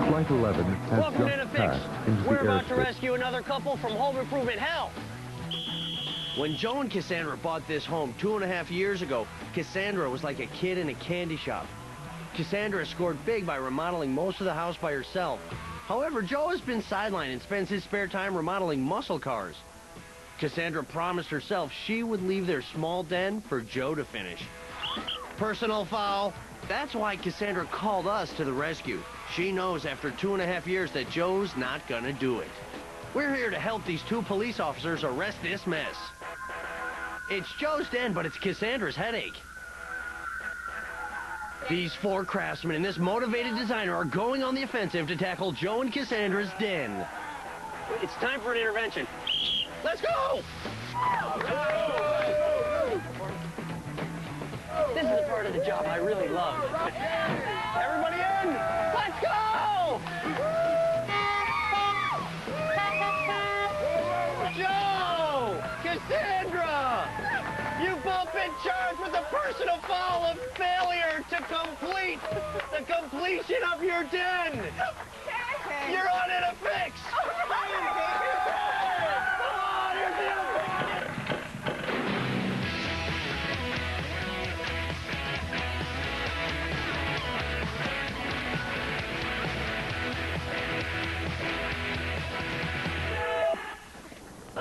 Flight 11 has Welcome to just the passed Fix. into We're the about to airspace. rescue another couple from home improvement hell. When Joe and Cassandra bought this home 2.5 years ago, Cassandra was like a kid in a candy shop. Cassandra scored big by remodeling most of the house by herself. However, Joe has been sidelined and spends his spare time remodeling muscle cars. Cassandra promised herself she would leave their small den for Joe to finish. Personal foul. That's why Cassandra called us to the rescue. She knows after 2.5 years that Joe's not gonna do it. We're here to help these 2 police officers arrest this mess. It's Joe's den, but it's Cassandra's headache. These 4 craftsmen and this motivated designer are going on the offensive to tackle Joe and Cassandra's den. It's time for an intervention. Let's go! This is the part of the job I really love. Everybody in! Let's go! Joe! Cassandra! You've both been charged with the personal foul of failure to complete the completion of your den! Okay. You're on in a fix! Come on, you're beautiful!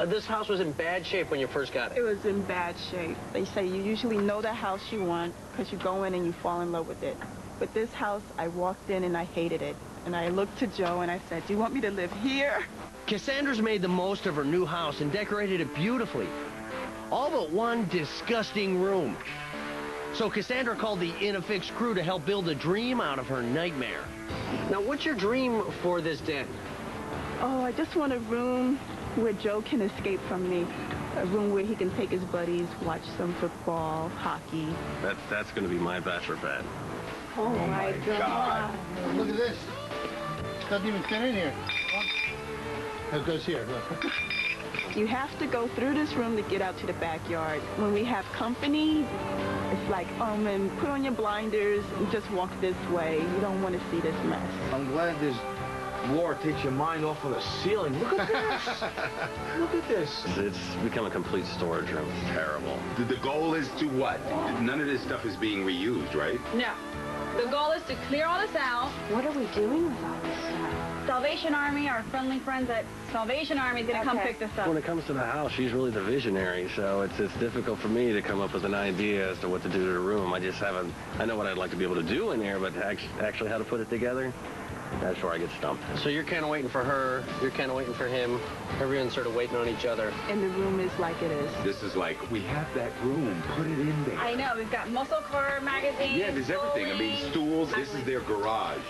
This house was in bad shape when you first got It it. was in bad shape. They say you usually know the house you want because you go in and you fall in love with it. But this house, I walked in and I hated it. And I looked to Joe and I said, do you want me to live here? Cassandra's made the most of her new house and decorated it beautifully. All but one disgusting room. So Cassandra called the In-A-Fix crew to help build a dream out of her nightmare. Now, what's your dream for this den? Oh, I just want a room where Joe can escape from me. A room where he can take his buddies, watch some football, hockey. That's going to be my bachelor pad. Oh, my God. Look at this. It doesn't even fit in here. It goes here, look. You have to go through this room to get out to the backyard. When we have company, it's like, and put on your blinders and just walk this way. You don't want to see this mess. I'm glad this war takes your mind off of the ceiling. Look at this. Look at this. It's become a complete storage room. It's terrible. The goal is to what? None of this stuff is being reused, right? No. The goal is to clear all this out. What are we doing with all this stuff? Salvation Army, our friendly friends at Salvation Army is going to come pick this up. When it comes to the house, she's really the visionary, so it's difficult for me to come up with an idea as to what to do to the room. I just haven't, I know what I'd like to be able to do in there, but actually how to put it together, that's where I get stumped. So you're kind of waiting for her, you're kind of waiting for him, everyone's sort of waiting on each other. And the room is like it is. This is like, we have that room, put it in there. I know, we've got muscle car magazines. Yeah, there's everything. I mean, stools, this is their garage.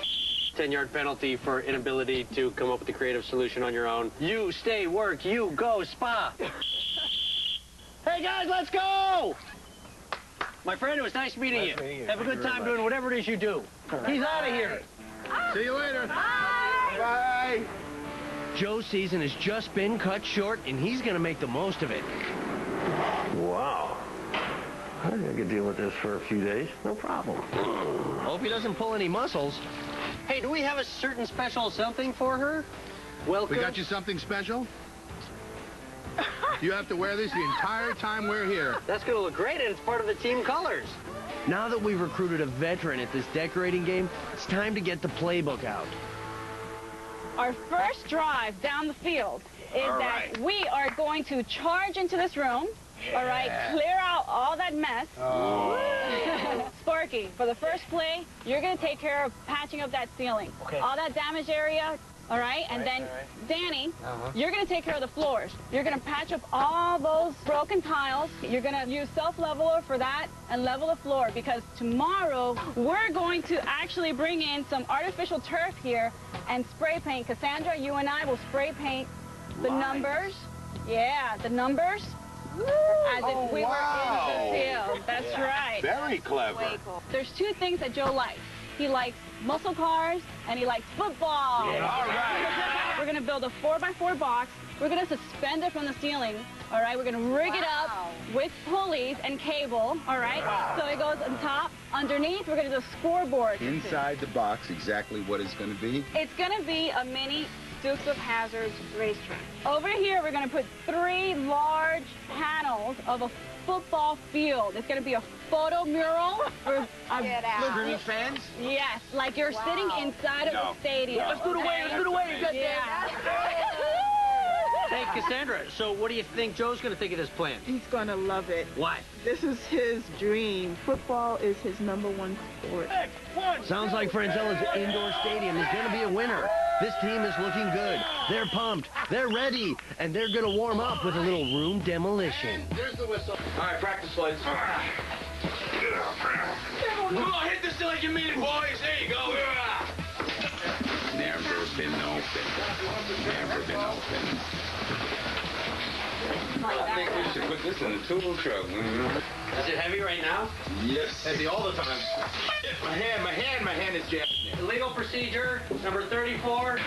10-yard penalty for inability to come up with a creative solution on your own. You stay, work, you go, spa. Hey guys, let's go! My friend, it was nice meeting you. Have a good time doing whatever it is you do. He's out of here. See you later. Bye! Bye. Joe's season has just been cut short, and he's gonna make the most of it. Wow. I think I could deal with this for a few days. No problem. Hope he doesn't pull any muscles. Hey, do we have a certain special something for her? Welcome. We got you something special? You have to wear this the entire time we're here. That's gonna look great, and it's part of the team colors. Now that we've recruited a veteran at this decorating game, it's time to get the playbook out. Our first drive down the field is that we are going to charge into this room, all right, clear out all that mess. Oh. Sparky, for the first play, you're going to take care of patching up that ceiling. Okay. All that damaged area, all right? And then, Danny, you're going to take care of the floors. You're going to patch up all those broken tiles. You're going to use self-leveler for that and level the floor, because tomorrow we're going to actually bring in some artificial turf here and spray paint. Cassandra, you and I will spray paint the numbers. Yeah, the numbers. As if we were in the field. That's right. Very clever. Way cool. There's 2 things that Joe likes. He likes muscle cars, and he likes football. Yeah, all right. We're going to build a 4x4 box. We're going to suspend it from the ceiling. All right, we're going to rig it up with pulleys and cable. All right, so it goes on top. Underneath, we're going to do a scoreboard. Inside the box, exactly what it's going to be? It's going to be a mini Dukes of Hazzard racetrack. Over here, we're going to put 3 large panels of a football field. It's going to be a photo mural for Screaming fans? Yes, like you're sitting inside of the stadium. Let's do the wave. Let's do the wave. Yeah. Hey, Cassandra, so what do you think Joe's going to think of this plan? He's going to love it. Why? This is his dream. Football is his #1 sport. Sounds like Franzella's indoor stadium is going to be a winner. This team is looking good. They're pumped. They're ready. And they're going to warm up with a little room demolition. There's the whistle. All right, practice lights. Come on, hit this like you mean it, boys. There you go. Never been open. Never been open. I think we should put this in the tool truck. Is it heavy right now? Yes. Heavy all the time. My hand is jammed. Illegal procedure number 34.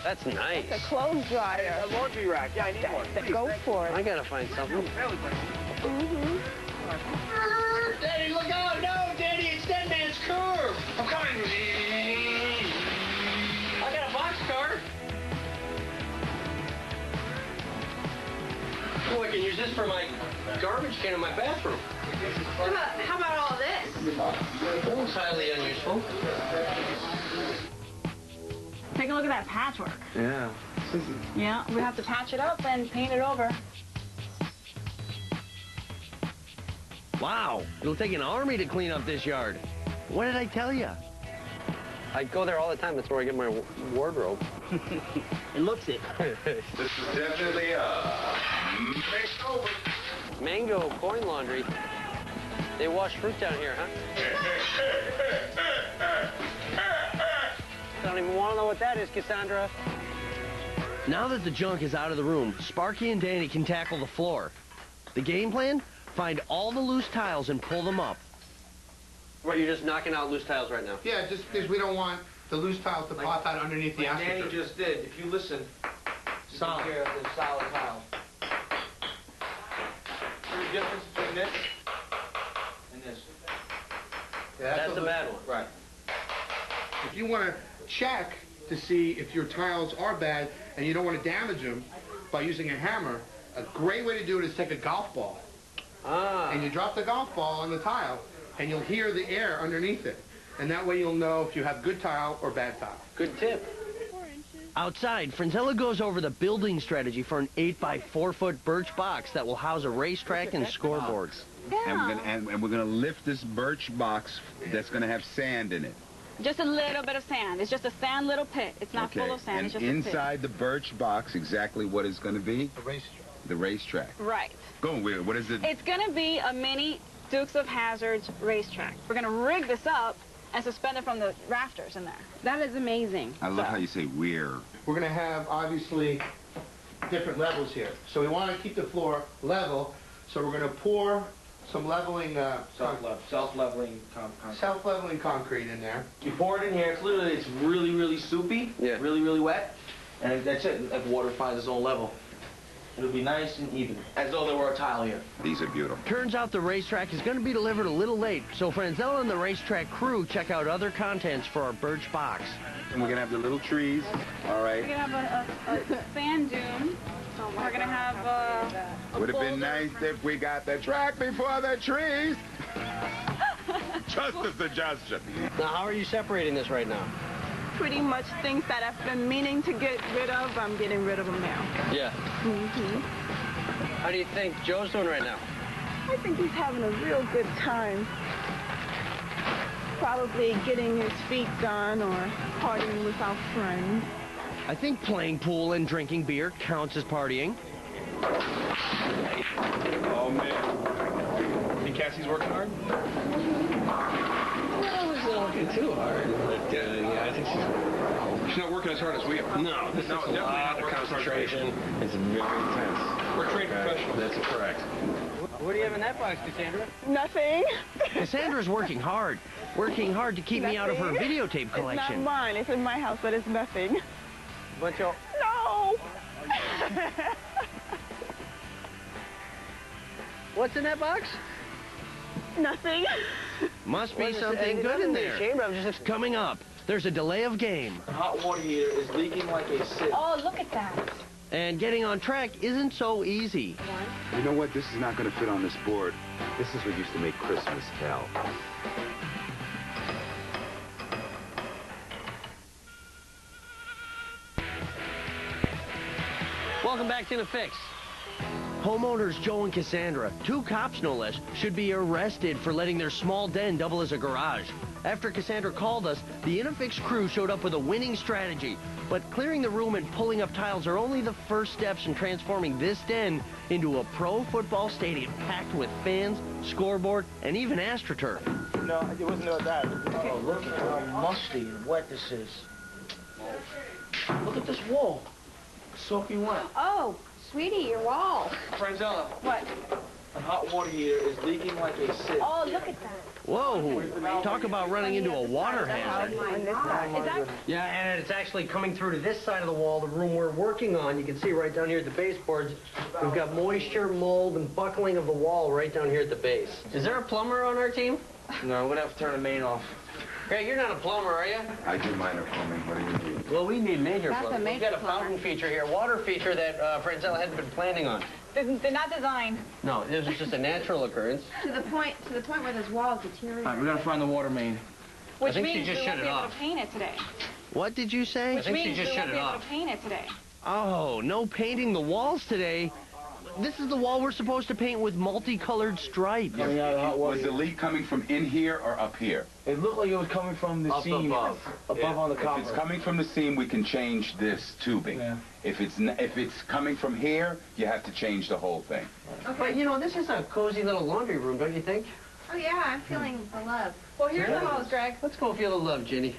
That's nice. It's a clothes dryer. A laundry rack. Yeah, I need one. Go for it. I gotta find something. Daddy, look out! No, Daddy, it's Dead Man's Curve. I'm coming. I got a box car. Oh, I can use this for my garbage can in my bathroom. How about all this? It's highly unuseful. Take a look at that patchwork. Yeah. Yeah, we have to patch it up and paint it over. Wow, it'll take an army to clean up this yard. What did I tell you? I go there all the time. That's where I get my wardrobe. It looks it. This is definitely a makeover. Mango coin laundry. They wash fruit down here, huh? I don't even want to know what that is, Cassandra. Now that the junk is out of the room, Sparky and Danny can tackle the floor. The game plan? Find all the loose tiles and pull them up. What, you're just knocking out loose tiles right now? Yeah, just because we don't want the loose tiles to pop out underneath the Like Danny astroturf. just did. If you listen, Solid. take care of the solid tile. See the difference between this and this? Yeah, That's a bad one. Right. If you want to check to see if your tiles are bad and you don't want to damage them by using a hammer, a great way to do it is take a golf ball and you drop the golf ball on the tile and you'll hear the air underneath it. And that way you'll know if you have good tile or bad tile. Good tip. Outside, Franzella goes over the building strategy for an 8x4-foot birch box that will house a racetrack and scoreboards. And we're gonna lift this birch box that's gonna have sand in it. Just a little bit of sand. It's just a sand little pit. It's not full of sand. And It's just a pit. inside the birch box, exactly what it's gonna be? The racetrack. The racetrack. Right. Go with it. What is it? It's going to be a mini Dukes of Hazzard's racetrack. We're going to rig this up and suspend it from the rafters in there. That is amazing. I love how you say we're. We're going to have, obviously, different levels here. So we want to keep the floor level, so we're going to pour some leveling, Self-leveling concrete. self-leveling concrete in there. You pour it in here. It's literally, it's really, really soupy. Yeah. Really, really wet. And that's it. Let the water find its own level. It'll be nice and even, as though there were a tile here. These are beautiful. Turns out the racetrack is going to be delivered a little late, so Franzella and the racetrack crew check out other contents for our birch box. And we're gonna have the little trees. All right. We're going to have a sand dune. We're going to have a Would have been boulder nice for- if we got the track before the trees. Just a suggestion. Now, how are you separating this right now? Pretty much things that I've been meaning to get rid of, I'm getting rid of them now. Yeah. How do you think Joe's doing right now? I think he's having a real good time. Probably getting his feet done or partying with our friends. I think playing pool and drinking beer counts as partying. Oh man. Think Cassie's working hard? Well, it's not working too hard, but yeah, I think She's not working as hard as we are. No, this is a lot of concentration. It's very intense. We're trained professionals. That's correct. What do you have in that box, Cassandra? Nothing. Cassandra's working hard to keep me out of her Nothing. videotape It's collection. not mine. It's in my house, but it's nothing. Bunch of... No. What's in that box? Nothing. Must be Well, something good in there. I'm just... Coming up, there's a delay of game. The hot water heater is leaking like a sieve. Oh, look at that. And getting on track isn't so easy. You know what? This is not going to fit on this board. This is what used to make Christmas, Cal. Welcome back to The Fix. Homeowners Joe and Cassandra, 2 cops no less, should be arrested for letting their small den double as a garage. After Cassandra called us, the Interfix crew showed up with a winning strategy. But clearing the room and pulling up tiles are only the first steps in transforming this den into a pro football stadium packed with fans, scoreboard, and even AstroTurf. No, it wasn't about that. Oh, look at how musty and wet this is. Look at this wall. Soaking wet. Oh, sweetie, your wall. Franzella, What? the hot water heater is leaking like a sieve. Oh, look at that. Whoa, talk about running into a water hazard. Is that... Yeah, and it's actually coming through to this side of the wall, the room we're working on. You can see right down here at the baseboards, we've got moisture, mold, and buckling of the wall right down here at the base. Is there a plumber on our team? No, I'm gonna have to turn the main off. Greg, you're not a plumber, are you? I do minor plumbing. What do you need? Well, we need major That's a plumbing. We've major got a plumber. fountain feature here, water feature that Franzella hadn't been planning on. They're not designed. No, this is just a natural occurrence. To the point where those walls All right, deteriorate. we gotta find the water main. Which think she means we just won't shut be it able off. to paint it today. What did you say? Which think she means just we shut won't it be able off. to paint it today. Oh, no painting the walls today. This is the wall we're supposed to paint with multicolored stripes. Coming out of the hot water Was the heater. leak coming from in here or up here? It looked like it was coming from the Up seam. above. Above on the If copper. it's coming from the seam, we can change this tubing. Yeah. If it's coming from here, you have to change the whole thing. But, you know, this is a cozy little laundry room, don't you think? Oh, yeah, I'm feeling the love. Well, here's the hose, Greg. Let's go feel the love, Ginny.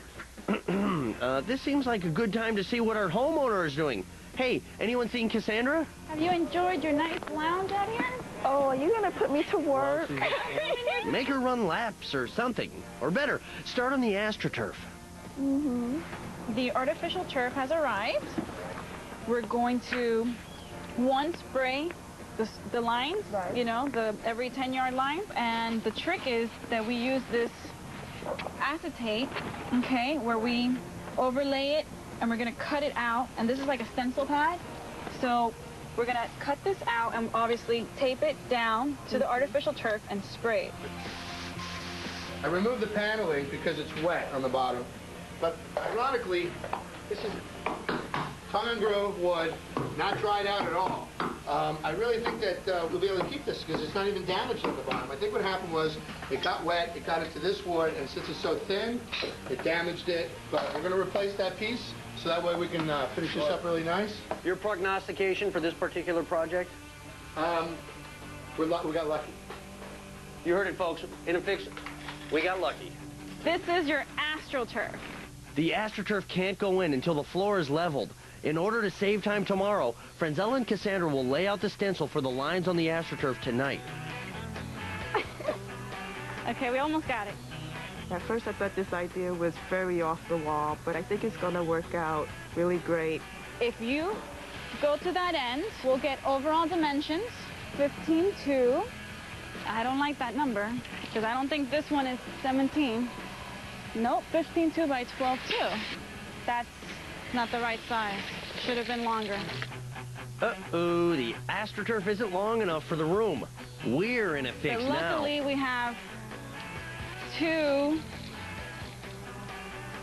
This seems like a good time to see what our homeowner is doing. Hey, anyone seen Cassandra? Have you enjoyed your nice lounge out here? Oh, are you going to put me to work? Make her run laps or something. Or better, start on the AstroTurf. The artificial turf has arrived. We're going to, spray the lines, you know, the every 10-yard line. And the trick is that we use this acetate, okay, where we overlay it and we're going to cut it out. And this is like a stencil pad. So we're going to cut this out and obviously tape it down to the artificial turf and spray it. I removed the paneling because it's wet on the bottom. But ironically, this is tongue and groove wood, not dried out at all. I really think that we'll be able to keep this because it's not even damaged on the bottom. I think what happened was it got wet, it got into this wood, and since it's so thin, it damaged it. But we're going to replace that piece so that way we can finish this up really nice. Your prognostication for this particular project? We got lucky. You heard it, folks. In a fix, we got lucky. This is your AstroTurf. The AstroTurf can't go in until the floor is leveled. In order to save time tomorrow, Franzella and Cassandra will lay out the stencil for the lines on the AstroTurf tonight. Okay, we almost got it. At first, I thought this idea was very off the wall, but I think it's going to work out really great. If you go to that end, we'll get overall dimensions, 15.2. I don't like that number, because I don't think this one is 17. Nope, 15.2 by 12.2. That's not the right size. Should have been longer. Uh-oh, the AstroTurf isn't long enough for the room. We're in a fix But now. luckily, we have 2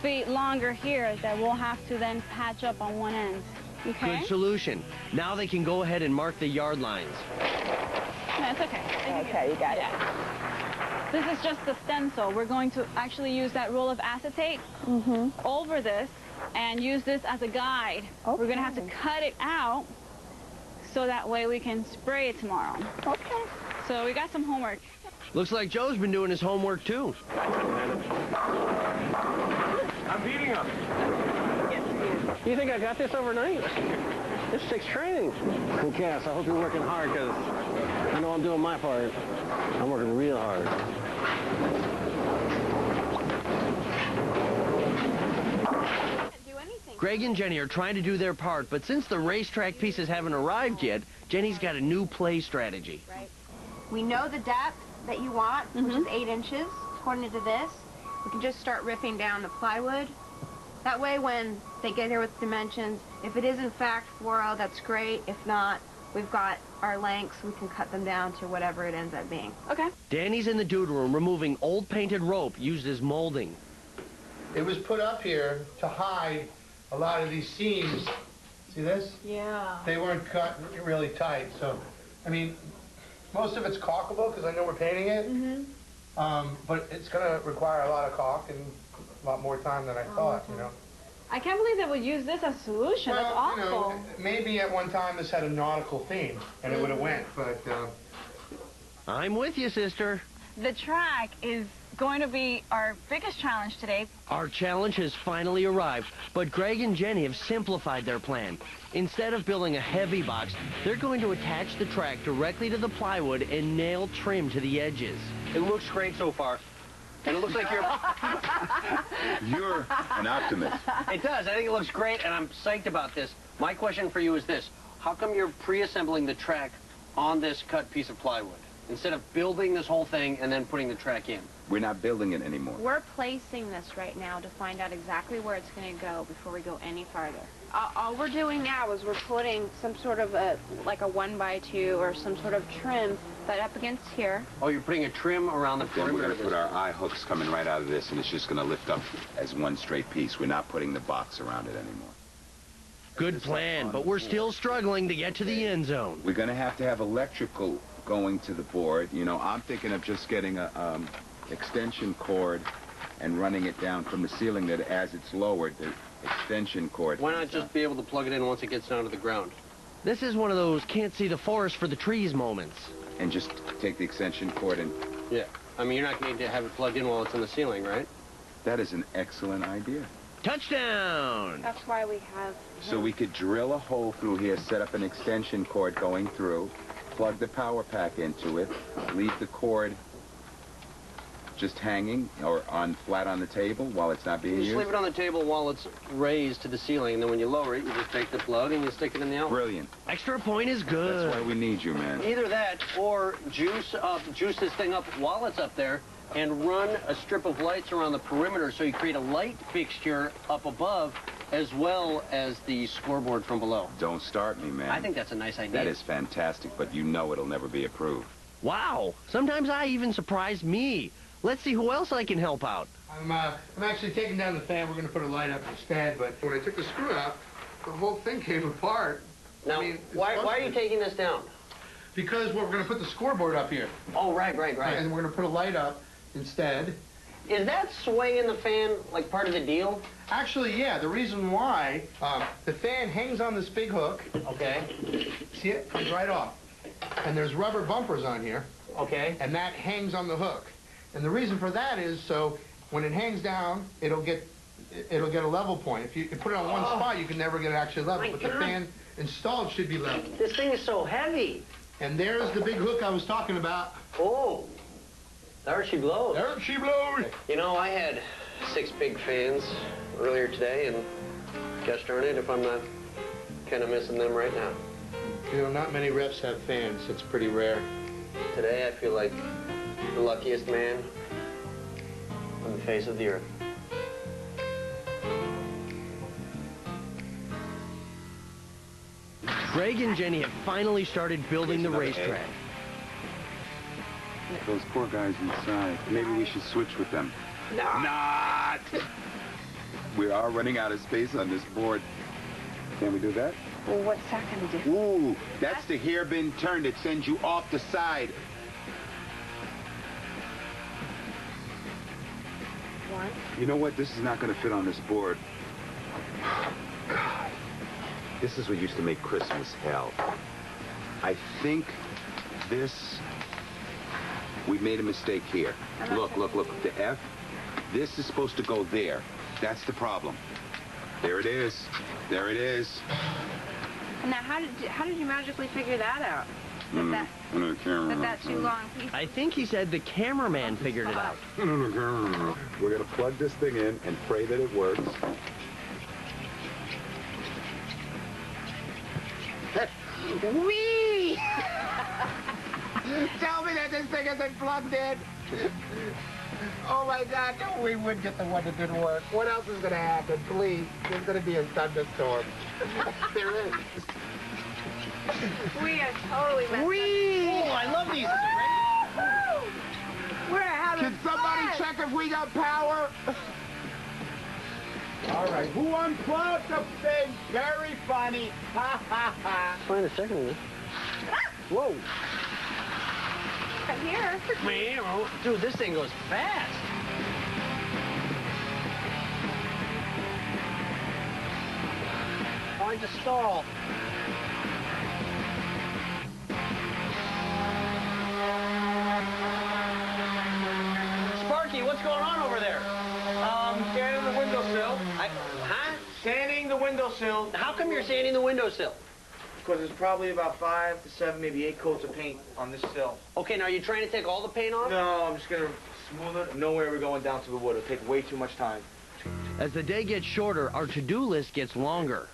feet longer here that we'll have to then patch up on one end. Okay? Good solution. Now they can go ahead and mark the yard lines. No, it's okay. Okay, you got it. This is just the stencil. We're going to actually use that roll of acetate over this and use this as a guide. We're going to have to cut it out so that way we can spray it tomorrow. Okay. So we got some homework. Looks like Joe's been doing his homework, too. I'm beating him. You think I got this overnight? This takes training. Well, Cass, I hope you're working hard, because I know I'm doing my part. I'm working real hard. Greg and Jenny are trying to do their part, but since the racetrack pieces haven't arrived yet, Jenny's got a new play strategy. Right. We know the depth that you want, which is 8 inches, according to this. We can just start ripping down the plywood. That way, when they get here with dimensions, if it is in fact 4.0, that's great. If not, we've got our lengths. We can cut them down to whatever it ends up being. Okay. Danny's in the dude room removing old painted rope used as molding. It was put up here to hide a lot of these seams. See this? Yeah. They weren't cut really tight, so, I mean, most of it's caulkable because I know we're painting it. But it's going to require a lot of caulk and a lot more time than I thought, you know. I can't believe they would use this as a solution. That's awful. You know, maybe at one time this had a nautical theme and it would have went, but... I'm with you, sister. The track is going to be our biggest challenge today. Our challenge has finally arrived, but Greg and Jenny have simplified their plan. Instead of building a heavy box, they're going to attach the track directly to the plywood and nail trim to the edges. It looks great so far. And it looks like you're... You're an optimist. It does. I think it looks great, and I'm psyched about this. My question for you is this. How come you're pre-assembling the track on this cut piece of plywood, instead of building this whole thing and then putting the track in? We're not building it anymore. We're placing this right now to find out exactly where it's going to go before we go any farther. All we're doing now is we're putting some sort of like a 1x2 or some sort of trim that up against here. Oh, you're putting a trim around the Then we're perimeter going of to this. put our eye hooks coming right out of this, and it's just going to lift up as one straight piece. We're not putting the box around it anymore. Good plan, but we're still struggling to get to the end zone. We're going to have electrical going to the board. You know, I'm thinking of just getting a extension cord and running it down from the ceiling, that as it's lowered, the extension cord... Why not just be able to plug it in once it gets down to the ground? This is one of those can't see the forest for the trees moments. And just take the extension cord and... Yeah. I mean, you're not going to have it plugged in while it's in the ceiling, right? That is an excellent idea. Touchdown! That's why we have... So we could drill a hole through here, set up an extension cord going through, plug the power pack into it, leave the cord just hanging or flat on the table while it's not being You used. just leave it on the table while it's raised to the ceiling, and then when you lower it, you just take the plug and you stick it in the outlet. Brilliant. Extra point is good. That's why we need you, man. Either that or juice this thing up while it's up there and run a strip of lights around the perimeter so you create a light fixture up above as well as the scoreboard from below. Don't start me, man. I think that's a nice idea. That is fantastic, but you know it'll never be approved. Wow, sometimes I even surprise me. Let's see who else I can help out. I'm actually taking down the fan. We're going to put a light up instead, but when I took the screw out, the whole thing came apart. Now, I mean, why are you taking this down? Because we're going to put the scoreboard up here. Oh, right. And we're going to put a light up instead. Is that sway in the fan like part of the deal? Actually, yeah. The reason why, the fan hangs on this big hook. Okay. See it? Comes right off. And there's rubber bumpers on here. Okay. And that hangs on the hook. And the reason for that is so when it hangs down, it'll get a level point. If you put it on one spot, you can never get it actually level. My But God. the fan installed should be level. This thing is so heavy. And there's the big hook I was talking about. Oh. There she blows. There she blows. You know, I had 6 big fans earlier today, and gosh darn it if I'm not kind of missing them right now. You know, not many refs have fans. It's pretty rare. Today, I feel like the luckiest man on the face of the earth. Greg and Jenny have finally started building the racetrack. Those poor guys inside. Maybe we should switch with them. Not! We are running out of space on this board. Can we do that? Well, what's that going to do? Ooh, that's the hairpin turn that sends you off the side. One. You know what? This is not going to fit on this board. God. This is what used to make Christmas hell. I think this We made a mistake here. Look, look, look. The F, this is supposed to go there. That's the problem. There it is. There it is. Now, how did you magically figure that out? That too long piece. I think he said the cameraman figured it out. We're gonna plug this thing in and pray that it works. Whee! Tell me that this thing isn't plugged in. Oh my God, no, we would get the one that didn't work. What else is gonna happen? Please, there's gonna be a thunderstorm. There is. We are totally messed Whee! Oh, I love these. Is it ready? We're having Can somebody fun. check if we got power? All right, who unplugged the thing? Very funny. Ha ha ha. Wait a second. Whoa. Here. Dude, this thing goes fast. Find a stall. Sparky, what's going on over there? Sanding the windowsill. Huh? Sanding the windowsill. How come you're sanding the windowsill? Because there's probably about 5 to 7, maybe 8 coats of paint on this sill. Okay, now are you trying to take all the paint off? No, I'm just going to smooth it. No way we're going down to the wood. It'll take way too much time. As the day gets shorter, our to-do list gets longer.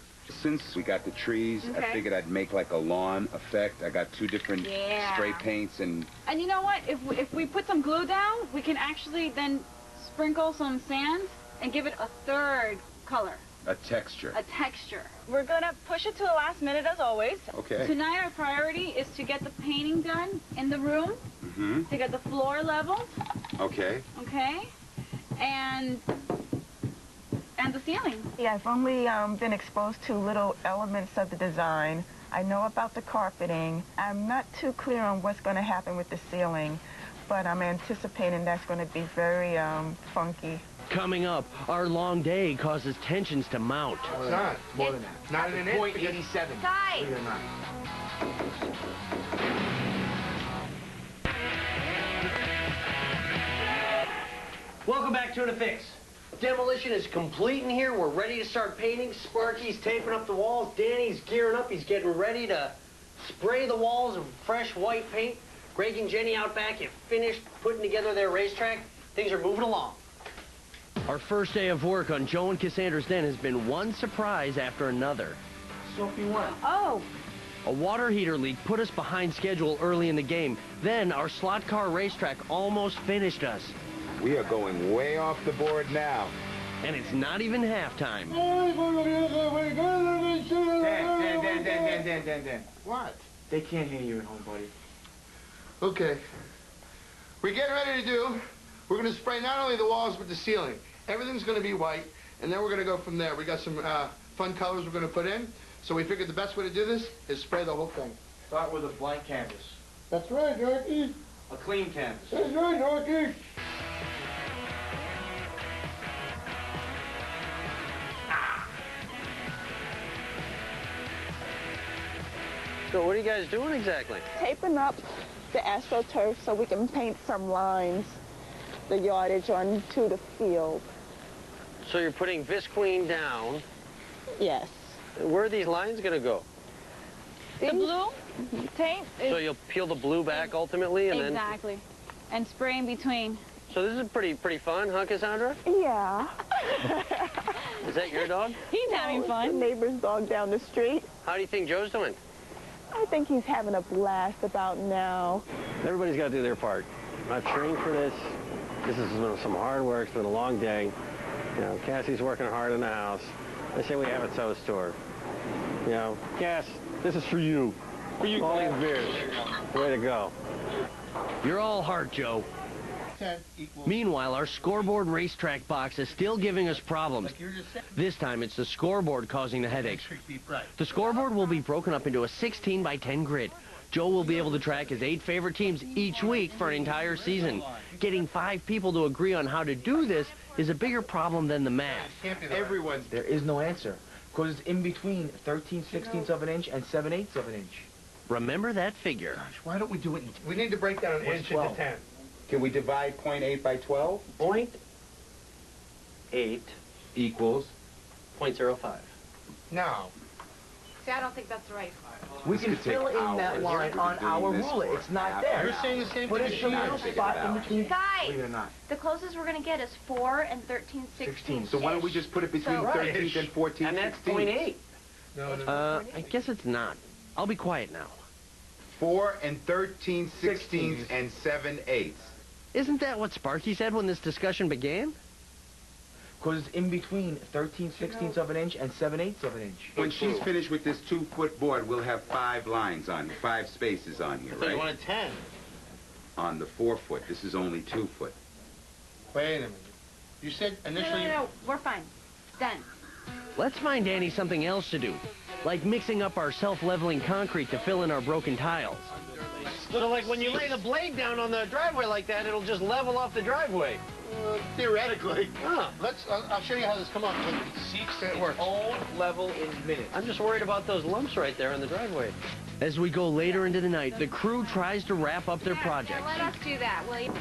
Since we got the trees, I Okay. figured I'd make like a lawn effect. I got 2 different spray paints and... And you know what? If we put some glue down, we can actually then sprinkle some sand and give it a third color, a texture. a texture. We're gonna push it to the last minute as always. Okay. Tonight our priority is to get the painting done in the room, to get the floor leveled, Okay. okay? And the ceiling. Yeah, I've only been exposed to little elements of the design. I know about the carpeting. I'm not too clear on what's going to happen with the ceiling, but I'm anticipating that's going to be very funky. Coming up, our long day causes tensions to mount. It's not. More than that. Not in an inch. Point 87. Guys. Believe it or not. Welcome back to The Fix. Demolition is complete in here. We're ready to start painting. Sparky's taping up the walls. Danny's gearing up. He's getting ready to spray the walls with fresh white paint. Greg and Jenny out back have finished putting together their racetrack. Things are moving along. Our first day of work on Joe and Cassandra's den has been one surprise after another. Sophie, what? Oh, A water heater leak put us behind schedule early in the game. Then our slot car racetrack almost finished us. We are going way off the board now. And it's not even halftime. Dan. What? They can't hear you at home, buddy. Okay. We're getting ready to do, we're going to spray not only the walls, but the ceiling. Everything's going to be white, and then we're going to go from there. We got some fun colors we're going to put in, so we figured the best way to do this is spray the whole thing. Start with a blank canvas. That's right, Dorothy. A clean canvas. That's right, Dorothy. So what are you guys doing exactly? Taping up the AstroTurf so we can paint some lines, the yardage onto the field. So you're putting Visqueen down. Yes. Where are these lines going to go? the blue paint is So you'll peel the blue back ultimately, and exactly, and spray in between. So this is pretty fun, huh, Cassandra? Yeah. Is that your dog? He's having The fun. neighbor's dog down the street. How do you think Joe's doing? I think he's having a blast about now. Everybody's got to do their part. I've trained for this. This has been some hard work. It's been a long day. You know, Cassie's working hard in the house. I say we have a toast to her. You know, Cass, this is for you. For you, all these beers. Way to go. You're all heart, Joe. Meanwhile, our scoreboard racetrack box is still giving us problems. This time, it's the scoreboard causing the headaches. The scoreboard will be broken up into a 16 by 10 grid. Joe will be able to track his 8 favorite teams each week for an entire season. Getting 5 people to agree on how to do this is a bigger problem than the math. Everyone's. There is no answer. Because it's in between 13/16ths of an inch and 7/8 of an inch. Remember that figure. Why don't we do it in... We need to break down an inch into 10. Can we divide 0.8 by 12? 0.8 Equals. 0.05. No. See, I don't think that's right. We This can could take fill in that hours. line We've been on doing our this ruler. for It's not half there. an You're saying the same Put thing it as in she the is. little Figure it spot in out. between. Guys, Believe it or not. the closest we're going to get is 4 and 13/16. So why don't we just put it between So- 13th and 14th? And that's 16th? 0.8. No. I guess it's not. I'll be quiet now. 4 and 13/16 and 7/8. Isn't that what Sparky said when this discussion began? Because it's in between 13/16 of an inch and 7/8 of an inch. When she's finished with this 2-foot board, we'll have 5 lines on, 5 spaces on here, I thought you right? wanted 10. On the 4-foot. This is only 2-foot. Wait a minute. You said initially... No, we're fine. It's done. Let's find Danny something else to do, like mixing up our self-leveling concrete to fill in our broken tiles. So like when you lay the blade down on the driveway like that, it'll just level off the driveway. Theoretically. I'll show you how this come up. Seeks its own level in minutes. I'm just worried about those lumps right there in the driveway. As we go later into the night, the crew tries to wrap up their project. Let us do that, will you?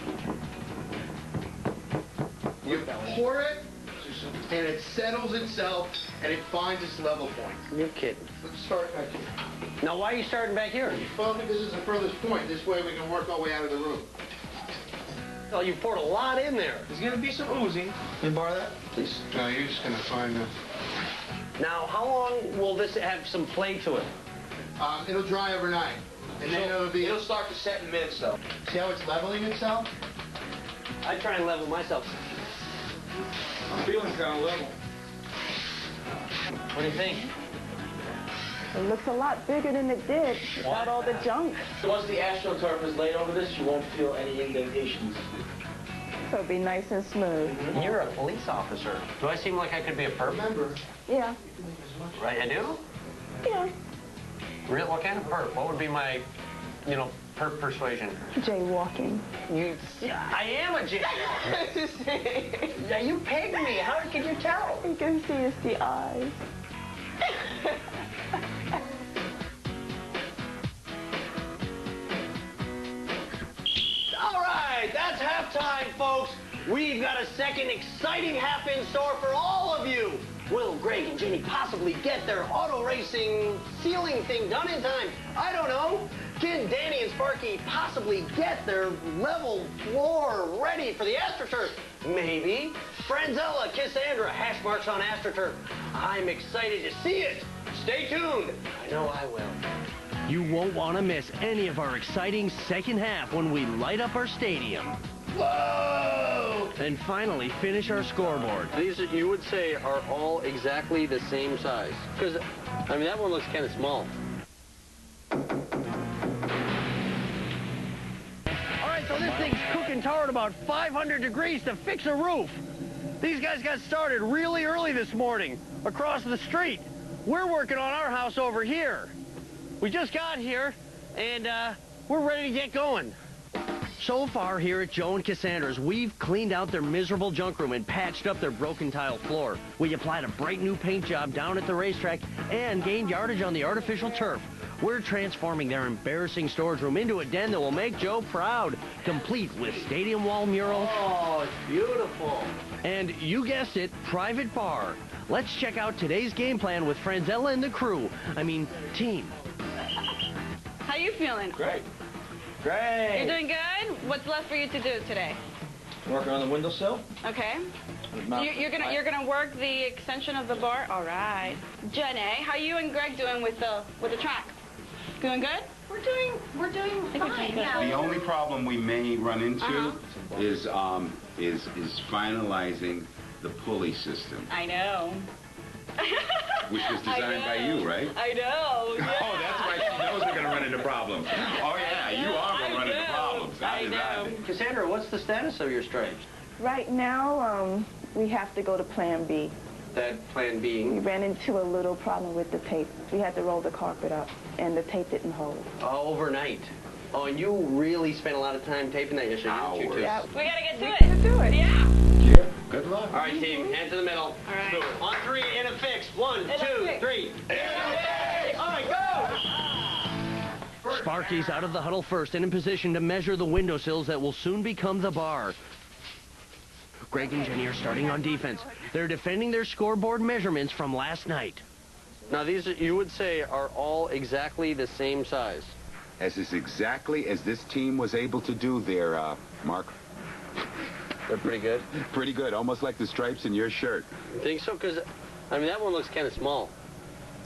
You pour it, and it settles itself, and it finds its level point. You're kidding. Let's start back here. Now, why are you starting back here? Well, because this is the furthest point. This way we can work our way out of the room. Oh, you poured a lot in there. There's going to be some oozing. Can you borrow that, please? No, you're just going to find the... Now, how long will this have some play to it? It'll dry overnight. And then it'll be... It'll start to set in minutes, though. See how it's leveling itself? I try and level myself. I'm feeling kind of level. What do you think? It looks a lot bigger than it did without all the junk. Once the AstroTurf is laid over this, you won't feel any indentations. So it'll be nice and smooth. You're a police officer. Do I seem like I could be a perp? Remember, Yeah. Right, I do? Yeah. Real? What kind of perp? What would be my, perp persuasion? Jaywalking. I am a jaywalker. Yeah, you pegged me. How can you tell? You can see it's the eyes. All right, that's halftime, folks. We've got a second exciting half in store for all of you. Will Greg and Jenny possibly get their auto racing ceiling thing done in time? I don't know. Can Danny and Sparky possibly get their level floor ready for the AstroTurf? Maybe. Franzella, Cassandra, hash marks on AstroTurf. I'm excited to see it. Stay tuned. I know I will. You won't want to miss any of our exciting second half when we light up our stadium. Whoa! And finally finish our scoreboard. These, you would say, are all exactly the same size. Because, that one looks kind of small. All right, so this thing's cooking tar at about 500 degrees to fix a roof. These guys got started really early this morning across the street. We're working on our house over here. We just got here, and we're ready to get going. So far here at Joe and Cassandra's, we've cleaned out their miserable junk room and patched up their broken tile floor. We applied a bright new paint job down at the racetrack and gained yardage on the artificial turf. We're transforming their embarrassing storage room into a den that will make Joe proud, complete with stadium wall murals. Oh, it's beautiful. And you guessed it, private bar. Let's check out today's game plan with Franzella and the crew. Team. How you feeling? Great. Great. You're doing good? What's left for you to do today? Working on the windowsill. Okay. You're gonna work the extension of the bar. All right. Jenny, how you and Greg doing with the track? Doing good? We're doing fine. Yeah. The only problem we may run into is finalizing the pulley system, I know. which was designed by you, right? I know. Yeah. Oh, that's why she knows we're going to run into problems. Oh, yeah, you are going to run into problems. I know. Cassandra, what's the status of your stripes? Right now, we have to go to Plan B. That plan We being? ran into a little problem with the tape. We had to roll the carpet up, and the tape didn't hold. Overnight. Oh, and you really spent a lot of time taping that yesterday, didn't you, too? Yeah, We gotta get to we it. can do it. Yeah. Good luck. All right, team, hand to the middle. All right. On 3, in a fix. 1, In a 2, fix. 3. All right, go! Sparky's out of the huddle first and in position to measure the windowsills that will soon become the bar. Greg and Jenny are starting on defense. They're defending their scoreboard measurements from last night. Now these, you would say, are all exactly the same size. As is exactly as this team was able to do there, Mark. They're pretty good? Pretty good, almost like the stripes in your shirt. You think so? Because, I mean, that one looks kind of small.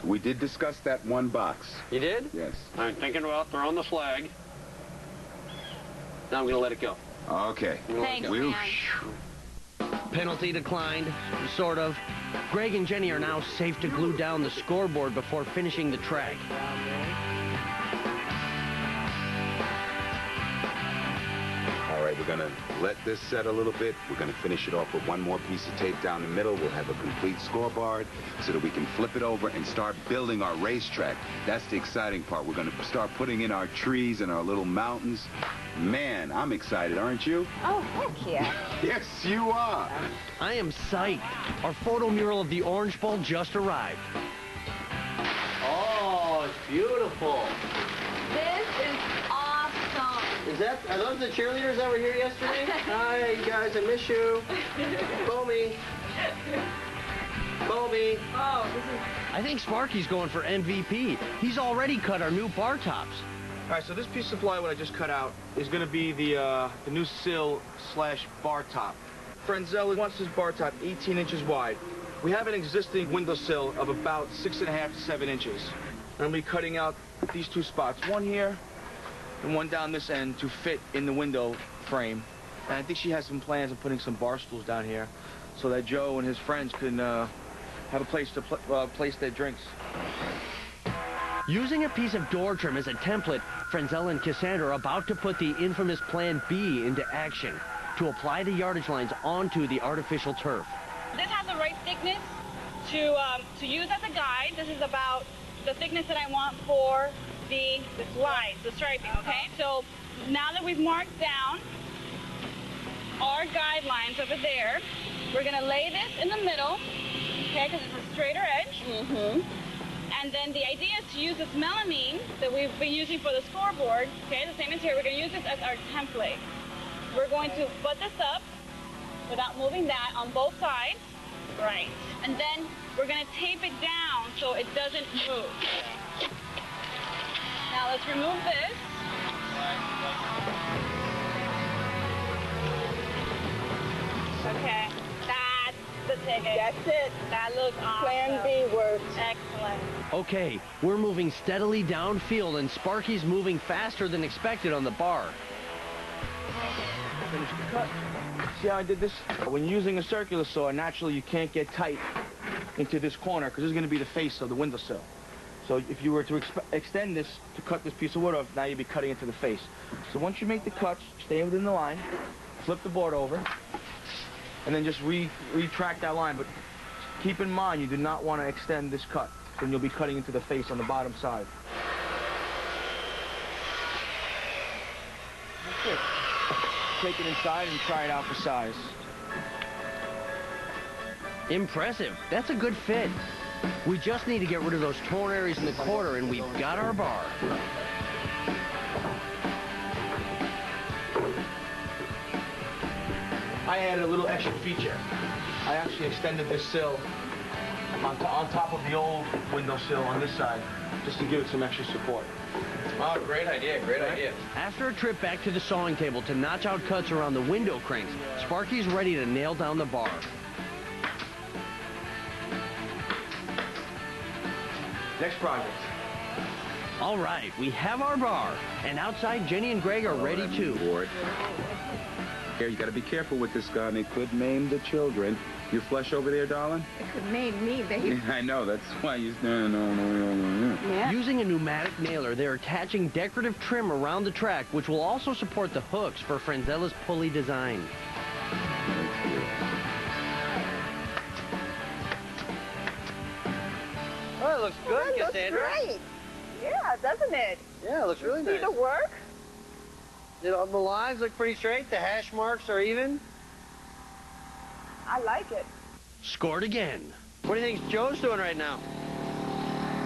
We did discuss that one box. You did? Yes. I'm thinking about throwing the flag. Now I'm going to let it go. Okay. Thanks, man. Penalty declined, sort of. Greg and Jenny are now safe to glue down the scoreboard before finishing the track. All right, we're going to let this set a little bit. We're going to finish it off with one more piece of tape down the middle. We'll have a complete scoreboard so that we can flip it over and start building our racetrack. That's the exciting part. We're going to start putting in our trees and our little mountains. Man, I'm excited, aren't you? Oh, heck yeah. Yes, you are. I am psyched. Our photo mural of the Orange Bowl just arrived. Oh, it's beautiful. This is awesome. Are those the cheerleaders that were here yesterday? Hi, guys, I miss you. Call me. Call me. Oh, this is... I think Sparky's going for MVP. He's already cut our new bar tops. All right, so this piece of plywood I just cut out is going to be the new sill / bar top. Frenzel wants his bar top 18 inches wide. We have an existing windowsill of about 6.5 to 7 inches. I'm going to be cutting out these two spots, one here and one down this end to fit in the window frame. And I think she has some plans of putting some bar stools down here so that Joe and his friends can have a place to place their drinks. Using a piece of door trim as a template, Frenzel and Cassandra are about to put the infamous Plan B into action to apply the yardage lines onto the artificial turf. This has the right thickness to use as a guide. This is about the thickness that I want for the lines, the striping, okay? So now that we've marked down our guidelines over there, we're gonna lay this in the middle, okay, because it's a straighter edge. Mm-hmm. And then the idea is to use this melamine that we've been using for the scoreboard, okay, the same as here. We're going to use this as our template. We're going to put this up without moving that on both sides. Right. And then we're going to tape it down so it doesn't move. Now let's remove this. Okay. That's the ticket. That's it. That looks awesome. Plan B works. Excellent. Okay, we're moving steadily downfield and Sparky's moving faster than expected on the bar. Finish the cut. See how I did this? When using a circular saw, naturally you can't get tight into this corner because this is going to be the face of the windowsill. So if you were to extend this to cut this piece of wood off, now you'd be cutting into the face. So once you make the cuts, stay within the line, flip the board over, and then just retract that line. But keep in mind, you do not want to extend this cut. Then you'll be cutting into the face on the bottom side. That's it. Take it inside and try it out for size. Impressive. That's a good fit. We just need to get rid of those torn areas in the corner and we've got our bar. I added a little extra feature. I actually extended this sill on top of the old windowsill on this side, just to give it some extra support. Oh, great idea, great idea. After a trip back to the sawing table to notch out cuts around the window cranks, Sparky's ready to nail down the bar. Next project. All right, we have our bar, and outside Jenny and Greg are ready too. Here, you gotta be careful with this gun. It could maim the children. You flush over there, darling? It could maim me, baby. I know, that's why you... No. Yeah. Using a pneumatic nailer, they're attaching decorative trim around the track, which will also support the hooks for Frenzella's pulley design. Oh, it looks good, Cassandra. Looks great. Yeah, doesn't it? Yeah, it looks really See nice. the work? The lines look pretty straight. The hash marks are even. I like it. Scored again. What do you think Joe's doing right now?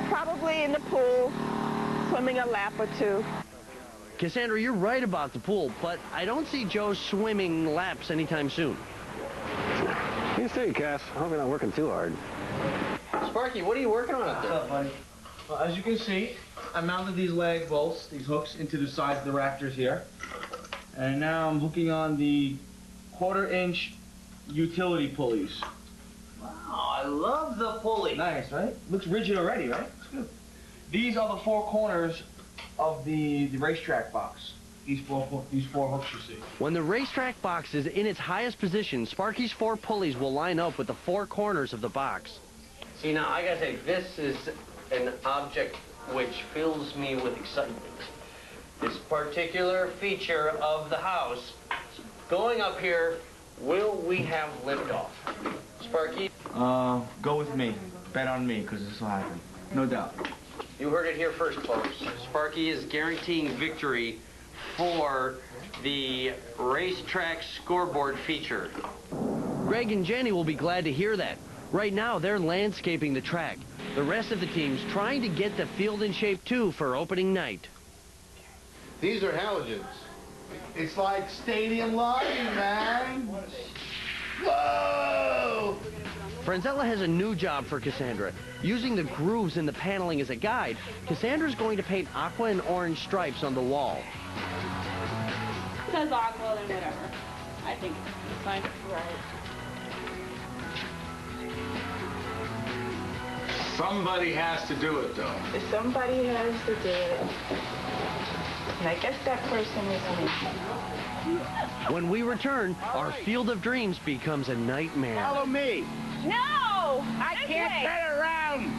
Probably in the pool, swimming a lap or two. Cassandra, you're right about the pool, but I don't see Joe swimming laps anytime soon. You see, Cass. I hope you're not working too hard. Sparky, what are you working on up there? What's up, buddy? Well, as you can see, I mounted these leg bolts, these hooks, into the sides of the rafters here. And now I'm hooking on the 1/4-inch utility pulleys. Wow, I love the pulley. Nice, right? Looks rigid already, right? Looks good. These are the 4 corners of the racetrack box. These four hooks you see. When the racetrack box is in its highest position, Sparky's 4 pulleys will line up with the 4 corners of the box. See, now, I gotta say, this is an object which fills me with excitement. This particular feature of the house, going up here, will we have liftoff? Sparky? Go with me. Bet on me, because this will happen. No doubt. You heard it here first, folks. Sparky is guaranteeing victory for the racetrack scoreboard feature. Greg and Jenny will be glad to hear that. Right now, they're landscaping the track. The rest of the team's trying to get the field in shape, too, for opening night. These are halogens. It's like stadium lighting, man. Whoa! Franzella has a new job for Cassandra. Using the grooves in the paneling as a guide, Cassandra's going to paint aqua and orange stripes on the wall. It says aqua, then whatever. I think it's fine. Right. Somebody has to do it, though. Somebody has to do it. And I guess that person is me. When we return, our field of dreams becomes a nightmare. Follow me. No! I can't turn around.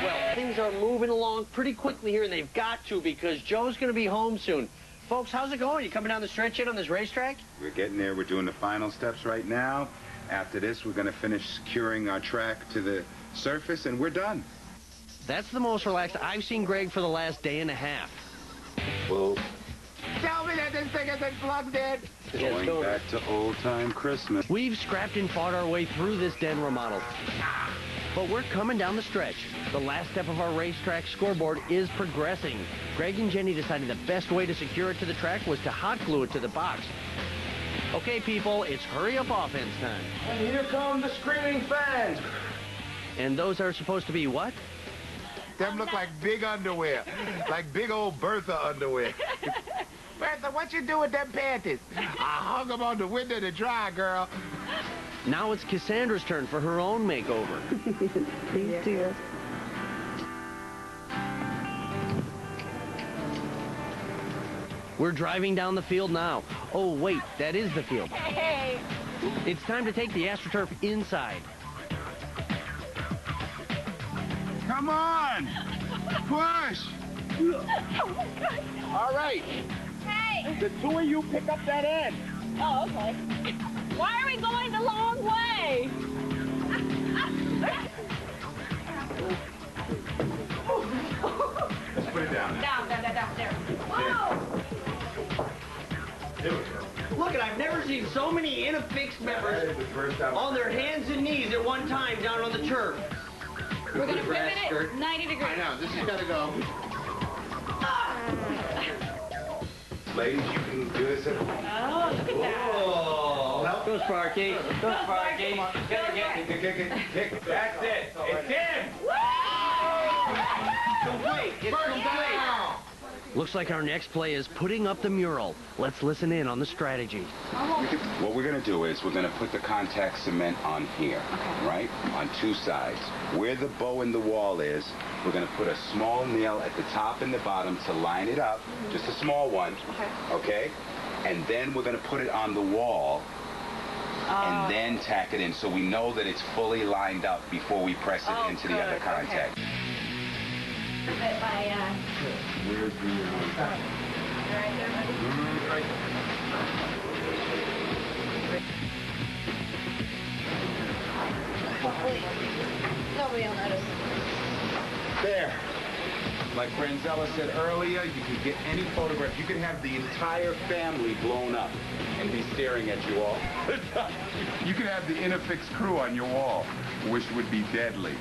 Well, things are moving along pretty quickly here, and they've got to because Joe's going to be home soon. Folks, how's it going? You coming down the stretch yet on this racetrack? We're getting there. We're doing the final steps right now. After this, we're going to finish securing our track to the surface, and we're done. That's the most relaxed I've seen Greg for the last day and a half. Well, Tell me that this thing isn't plugged in. going back to old-time Christmas. We've scrapped and fought our way through this den remodel. But we're coming down the stretch. The last step of our racetrack scoreboard is progressing. Greg and Jenny decided the best way to secure it to the track was to hot glue it to the box. Okay, people, it's hurry up offense time. And here come the screaming fans. And those are supposed to be what? Them look like big underwear. Like big old Bertha underwear. Bertha, what you do with them panties? I hung them on the window to dry, girl. Now it's Cassandra's turn for her own makeover. Please do. We're driving down the field now. Oh, wait, that is the field. Hey! It's time to take the AstroTurf inside. Come on. Push. All right. Hey! The two of you pick up that end. Oh, okay. Why are we going the long way? Let's put it down. Down, there. Whoa! Look, I've never seen so many Inafix members on their hands and knees at one time down on the turf. We're going to pivot it 90 degrees. I know, this has got to go. Ladies, you can do this at home. Oh, look at that. Oh, go Sparky. Go Sparky. Kick. That's it. It's in. Complete. It's complete. Looks like our next play is putting up the mural. Let's listen in on the strategy. What we're going to do is we're going to put the contact cement on here, right? On two sides. Where the bow in the wall is, we're going to put a small nail at the top and the bottom to line it up, just a small one, okay? And then we're going to put it on the wall and then tack it in so we know that it's fully lined up before we press it into the other contact. Where's the... Hopefully, nobody will notice. There. Like Franzella said earlier, you can get any photograph. You can have the entire family blown up and be staring at you all. You could have the Inafix crew on your wall, which would be deadly.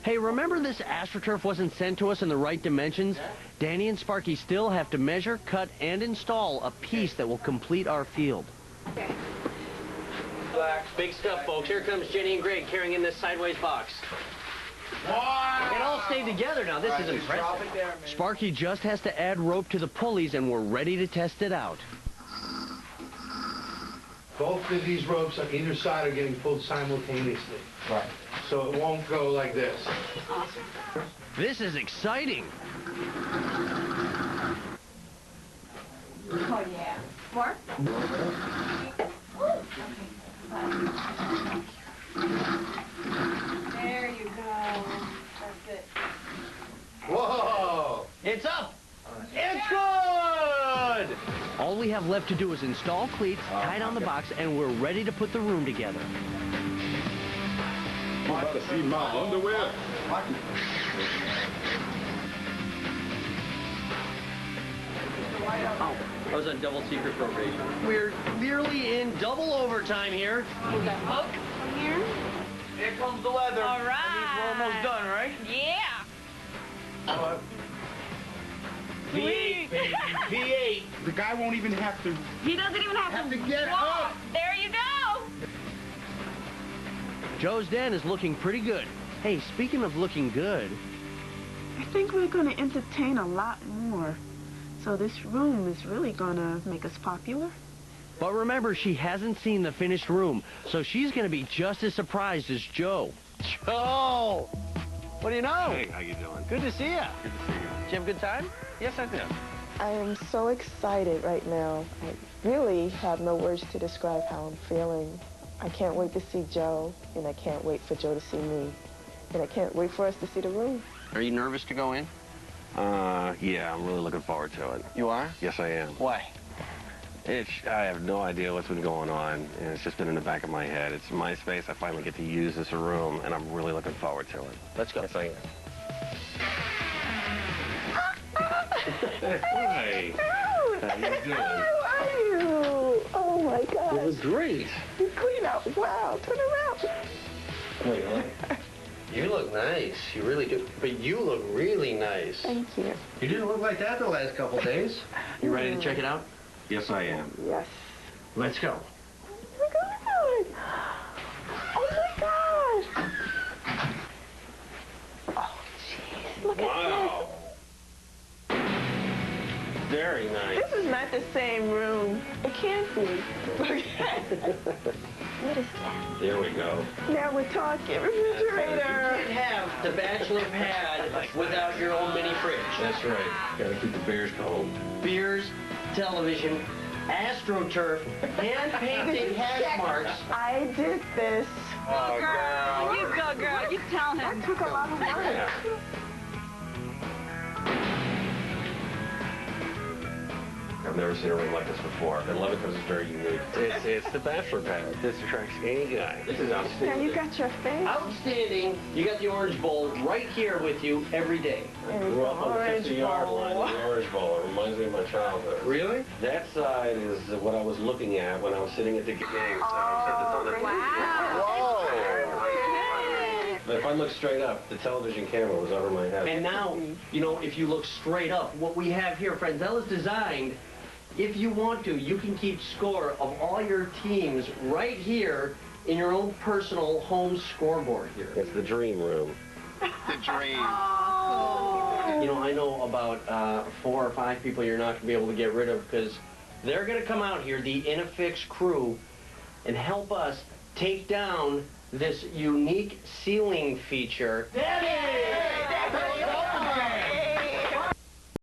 Hey, remember this AstroTurf wasn't sent to us in the right dimensions? Danny and Sparky still have to measure, cut, and install a piece that will complete our field. Okay. Big stuff, folks. Here comes Jenny and Greg carrying in this sideways box. Wow. It all stayed together now. This is impressive. Sparky just has to add rope to the pulleys, and we're ready to test it out. Both of these ropes on either side are getting pulled simultaneously. Right. So it won't go like this. Awesome. This is exciting. Oh, yeah. More? There you go. That's good. Whoa! It's up! It's good! All we have left to do is install cleats, tie down the box, and we're ready to put the room together. You about to see my underwear? Oh, I was on double secret probation. We're nearly in double overtime here. You got hook from here? Here comes the leather. All right. That means we're almost done, right? Yeah. V8, baby. V8. The guy won't even have to... He doesn't even have to get walk. up. There you go. Joe's den is looking pretty good. Hey, speaking of looking good... I think we're going to entertain a lot more. So this room is really going to make us popular. But remember, she hasn't seen the finished room, so she's going to be just as surprised as Joe. Joe! What do you know? Hey, how you doing? Good to see you. Good to see you. Did you have a good time? Yes, I did. I am so excited right now. I really have no words to describe how I'm feeling. I can't wait to see Joe, and I can't wait for Joe to see me. And I can't wait for us to see the room. Are you nervous to go in? Yeah, I'm really looking forward to it. You are? Yes, I am. Why? I have no idea what's been going on, and it's just been in the back of my head. It's my space. I finally get to use this room, and I'm really looking forward to it. Let's go. Yes, I am. Hi. How you doing? How are you? Oh, my God. It was great. You clean out. Wow, turn around. Wait, what? You look nice. You really do. But you look really nice. Thank you. You didn't look like that the last couple days. You ready to check it out? Yes, I am. Yes. Let's go. Oh, my God. Oh, my gosh. Oh, jeez. Look Wow. Very nice. at this. This is not the same room. It can't be. Look at What is that? There we go. Now we're talking. You Refrigerator. can't have the bachelor pad without your own mini fridge. That's right. Gotta keep the bears cold. Beers, television, AstroTurf, hand-painted hash marks. I did this. Oh, Girl, you go, girl. You tell him. That took a lot of work. I've never seen a room like this before. I love it because it's very unique. It's the bachelor pad. This attracts any guy. This is Now outstanding. you got your face. Outstanding. You got the orange bowl right here with you every day. I grew up on the 50-yard line of the Orange Bowl. It reminds me of my childhood. Really? That side is what I was looking at when I was sitting at the game. Wow. But if I look straight up, the television camera was over my head. And now, you know, if you look straight up, what we have here, Franzella's designed, if you want to, you can keep score of all your teams right here in your own personal home scoreboard here. It's the dream room. The dream. You know, I know about 4 or 5 people you're not going to be able to get rid of because they're going to come out here, the Inafix crew, and help us take down this unique ceiling feature. Daddy!